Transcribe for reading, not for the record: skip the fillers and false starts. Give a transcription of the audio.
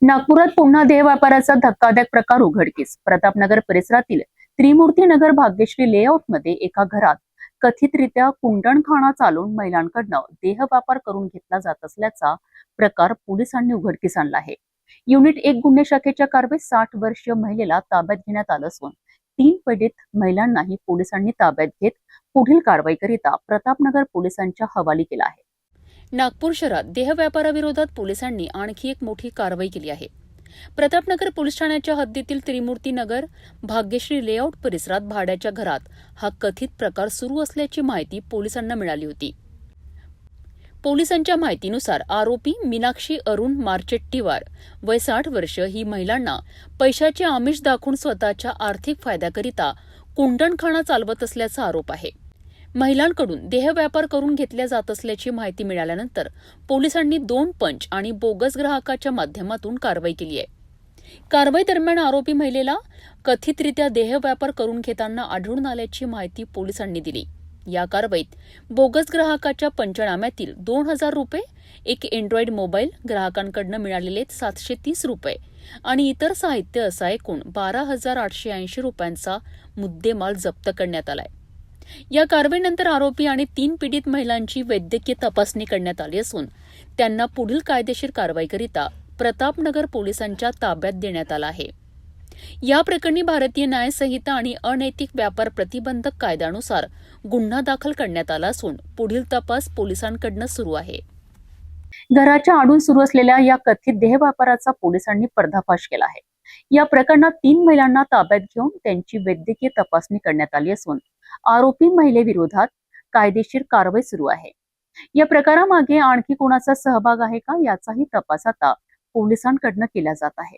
नागपुरात पुन्हा देह व्यापाराचा धक्कादायक प्रकार उघडकीस. प्रतापनगर परिसरातील त्रिमूर्ती नगर भाग्यश्री लेआउटमध्ये एका घरात कथितरित्या कुंडणखाना चालून महिलांकडून देह व्यापार करून घेतला जात असल्याचा प्रकार पोलिसांनी उघडकीस आणला आहे. युनिट 1 गुन्हे शाखेच्या कारवाईत 60 वर्षीय महिलेला ताब्यात घेण्यात आलं असून 3 पीडित महिलांनाही पोलिसांनी ताब्यात घेत पुढील कारवाईकरिता प्रतापनगर पोलिसांच्या हवाली केला आहे. नागपूर शहरात देह व्यापाराविरोधात पोलिसांनी आणखी एक मोठी कारवाई केली आहे. प्रतापनगर पोलीस ठाण्याच्या हद्दीतील त्रिमूर्ती नगर भाग्यश्री लेआउट परिसरात भाड्याच्या घरात हा कथित प्रकार सुरू असल्याची माहिती पोलिसांना मिळाली होती. पोलिसांच्या माहितीनुसार आरोपी मीनाक्षी अरुण मार्चेट्टीवार वय 60 वर्ष ही महिलांना पैशाचे आमिष दाखवून स्वतःच्या आर्थिक फायद्याकरिता कुंडणखाना चालवत असल्याचा आरोप आहे. महिलांकडून देह व्यापार करून घेतल्या जात असल्याची माहिती मिळाल्यानंतर पोलिसांनी 2 पंच आणि बोगस ग्राहकाच्या माध्यमातून कारवाई केली आहे. कारवाई दरम्यान आरोपी महिलेला कथितरित्या देह व्यापार करून घेताना आढळून आल्याची माहिती पोलिसांनी दिली. या कारवाईत बोगस ग्राहकाच्या पंचनाम्यातील 2000 रुपये, एक अँड्रॉइड मोबाईल, ग्राहकांकडून मिळालेले 730 रुपये आणि इतर साहित्य असा एकूण 12,880 रुपयांचा मुद्देमाल जप्त करण्यात आलाय. या कारवाईनंतर आरोपी आणि 3 पीडित महिलांची वैद्यकीय तपासणी करण्यात आली असून त्यांना पुढील कायदेशीर कारवाईकरिता प्रतापनगर पोलिसांच्या ताब्यात देण्यात आला आहे. या प्रकरणी भारतीय न्याय संहिता आणि अनैतिक व्यापार प्रतिबंधक कायद्यानुसार गुन्हा दाखल करण्यात आला असून पुढील तपास पोलिसांकडून सुरू आहे. घराच्या आडून सुरू असलेल्या या कथित देह व्यापाराचा पोलिसांनी पर्दाफाश केला आहे. या प्रकरणात 3 महिलांना ताब्यात घेऊन त्यांची वैद्यकीय तपासणी करण्यात आली असून आरोपी महिलेविरोधात कायदेशीर कारवाई सुरू आहे. या प्रकारामागे आणखी कोणाचा सहभाग आहे का याचाही तपास आता पोलिसांकडून केला जात आहे.